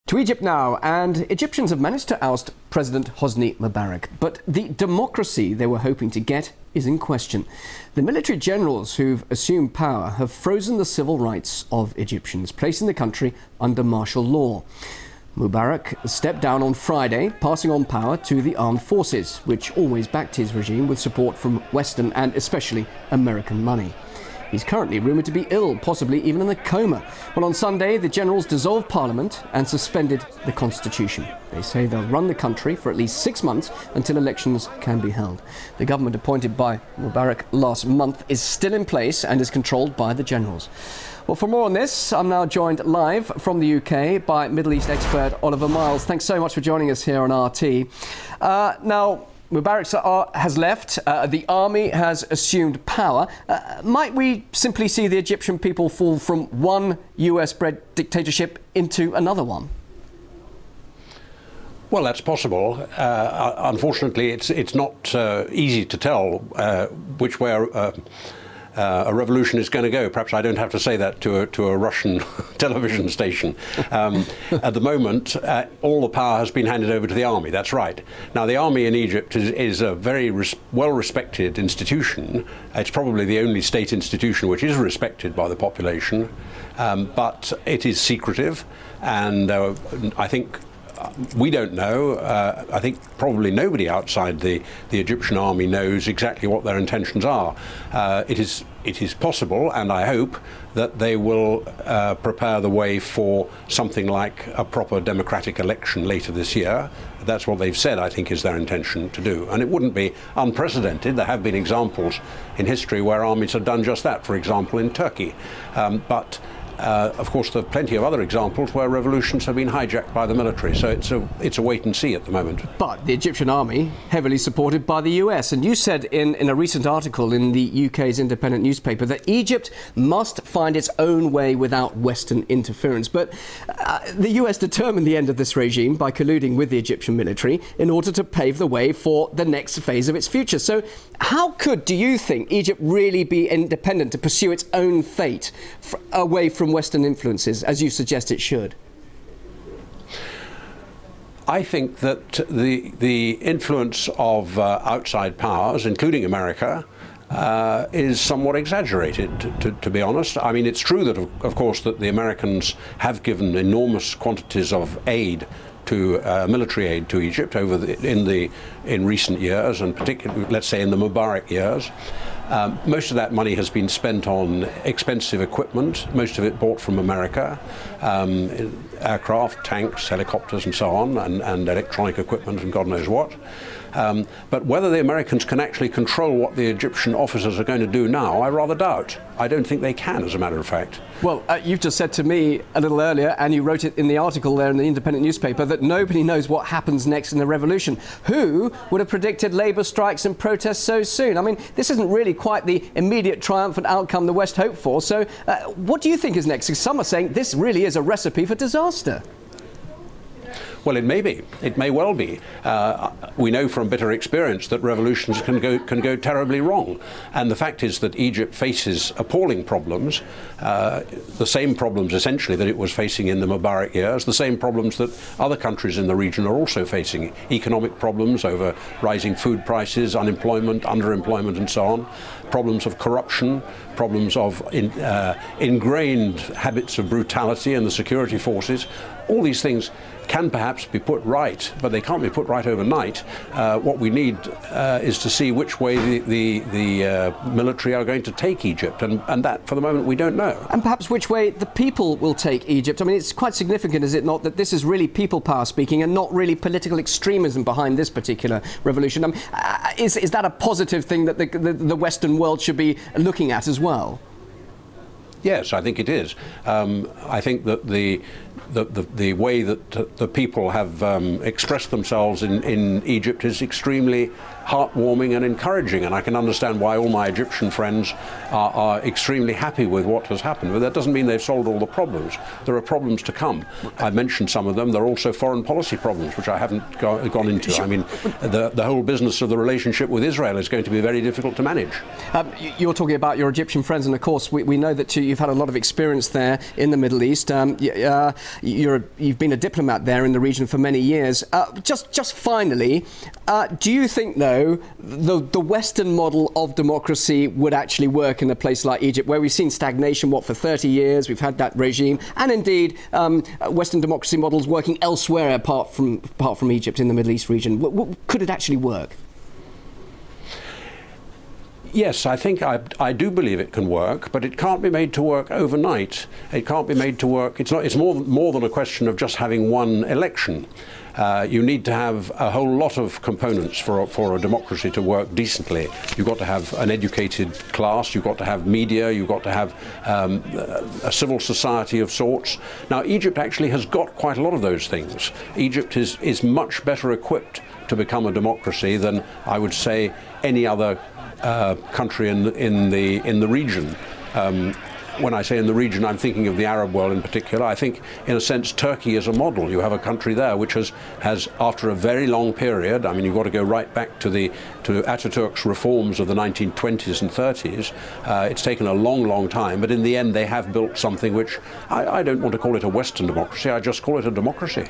To Egypt now, and Egyptians have managed to oust President Hosni Mubarak. But the democracy they were hoping to get is in question. The military generals who've assumed power have frozen the civil rights of Egyptians, placing the country under martial law. Mubarak stepped down on Friday, passing on power to the armed forces, which always backed his regime with support from Western and especially American money. He's currently rumoured to be ill, possibly even in a coma. Well, on Sunday, the generals dissolved Parliament and suspended the Constitution. They say they'll run the country for at least 6 months until elections can be held. The government appointed by Mubarak last month is still in place and is controlled by the generals. Well, for more on this, I'm now joined live from the UK by Middle East expert Oliver Miles. Thanks so much for joining us here on RT. Now, Mubarak has left, the army has assumed power. Might we simply see the Egyptian people fall from one US-bred dictatorship into another one? Well, that's possible. Unfortunately, it's not easy to tell which way a revolution is going to go. Perhaps I don't have to say that to a Russian television station. At the moment, all the power has been handed over to the army. That's right. Now, the army in Egypt is a very well-respected institution. It's probably the only state institution which is respected by the population, but it is secretive, and I think we don't know. I think probably nobody outside the Egyptian army knows exactly what their intentions are. It is possible, and I hope that they will prepare the way for something like a proper democratic election later this year. That's what they've said, I think, is their intention to do. And it wouldn't be unprecedented. There have been examples in history where armies have done just that, for example, in Turkey. Of course, there are plenty of other examples where revolutions have been hijacked by the military, so it's a wait and see at the moment. But the Egyptian army, heavily supported by the US, and you said in a recent article in the UK's independent newspaper that Egypt must find its own way without Western interference. But the US determined the end of this regime by colluding with the Egyptian military in order to pave the way for the next phase of its future. So how could, do you think, Egypt really be independent to pursue its own fate away from Western influences, as you suggest it should? I think that the influence of outside powers, including America, is somewhat exaggerated, to be honest. I mean, it's true that, of course, that the Americans have given enormous quantities of aid to military aid to Egypt in recent years, and particularly, let's say, in the Mubarak years. Most of that money has been spent on expensive equipment, most of it bought from America, aircraft, tanks, helicopters and so on, and electronic equipment and God knows what. But whether the Americans can actually control what the Egyptian officers are going to do now, I rather doubt. I don't think they can, as a matter of fact. Well, you've just said to me a little earlier, and you wrote it in the article there in the independent newspaper, that nobody knows what happens next in the revolution. Who would have predicted labour strikes and protests so soon? I mean, this isn't really quite the immediate triumphant outcome the West hoped for. So what do you think is next? Because some are saying this really is a recipe for disaster. Well, it may be. It may well be. We know from bitter experience that revolutions can go terribly wrong. And the fact is that Egypt faces appalling problems, the same problems essentially that it was facing in the Mubarak years, the same problems that other countries in the region are also facing. Economic problems over rising food prices, unemployment, underemployment and so on, problems of corruption, problems of ingrained habits of brutality in the security forces. All these things can perhaps be put right, but they can't be put right overnight. What we need is to see which way the military are going to take Egypt, and that, for the moment, we don't know. And perhaps which way the people will take Egypt. I mean, it's quite significant, is it not, that this is really people power speaking and not really political extremism behind this particular revolution? Is that a positive thing that the Western world should be looking at as well? Yes, I think it is. I think that the way that the people have expressed themselves in Egypt is extremely heartwarming and encouraging, and I can understand why all my Egyptian friends are extremely happy with what has happened. But that doesn't mean they've solved all the problems. There are problems to come. I mentioned some of them. There are also foreign policy problems, which I haven't gone into. I mean, the whole business of the relationship with Israel is going to be very difficult to manage. You're talking about your Egyptian friends, and of course we know that you've had a lot of experience there in the Middle East. You've been a diplomat there in the region for many years. Just finally, do you think, though, the Western model of democracy would actually work in a place like Egypt, where we've seen stagnation, for 30 years? We've had that regime, and indeed Western democracy models working elsewhere apart from Egypt in the Middle East region. Could it actually work? Yes, I think I do believe it can work, but it can't be made to work overnight. It can't be made to work. It's more than a question of just having one election. You need to have a whole lot of components for a democracy to work decently. You've got to have an educated class, you've got to have media, you've got to have a civil society of sorts. Now, Egypt actually has got quite a lot of those things. Egypt is much better equipped to become a democracy than, I would say, any other country in the region. When I say in the region, I'm thinking of the Arab world in particular. I think, in a sense, Turkey is a model. You have a country there which has after a very long period, I mean, you've got to go right back to Ataturk's reforms of the 1920s and 30s. It's taken a long, long time, but in the end they have built something which I don't want to call it a Western democracy, I just call it a democracy.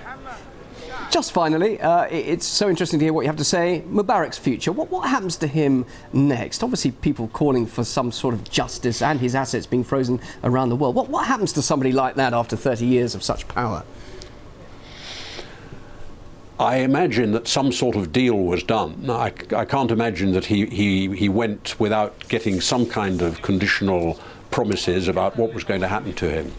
Just finally, it's so interesting to hear what you have to say. Mubarak's future, what happens to him next? Obviously, people calling for some sort of justice and his assets being frozen around the world. What happens to somebody like that after 30 years of such power? I imagine that some sort of deal was done. Now, I can't imagine that he went without getting some kind of conditional promises about what was going to happen to him.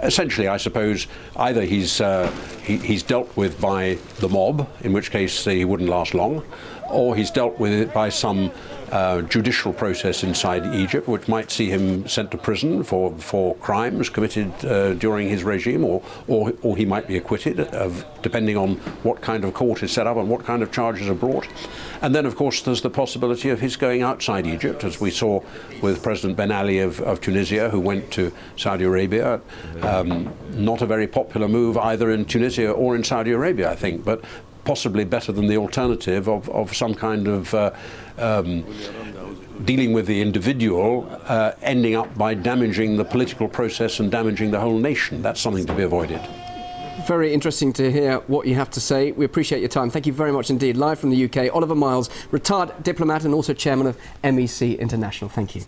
Essentially, I suppose, either he's dealt with by the mob, in which case he wouldn't last long, or he's dealt with it by some judicial process inside Egypt, which might see him sent to prison for crimes committed during his regime, or he might be acquitted, depending on what kind of court is set up and what kind of charges are brought. And then, of course, there's the possibility of his going outside Egypt, as we saw with President Ben Ali of Tunisia, who went to Saudi Arabia. Not a very popular move either in Tunisia or in Saudi Arabia, I think, but possibly better than the alternative of some kind of dealing with the individual, ending up by damaging the political process and damaging the whole nation. That's something to be avoided. Very interesting to hear what you have to say. We appreciate your time. Thank you very much indeed. Live from the UK, Oliver Miles, retired diplomat and also chairman of MEC International. Thank you.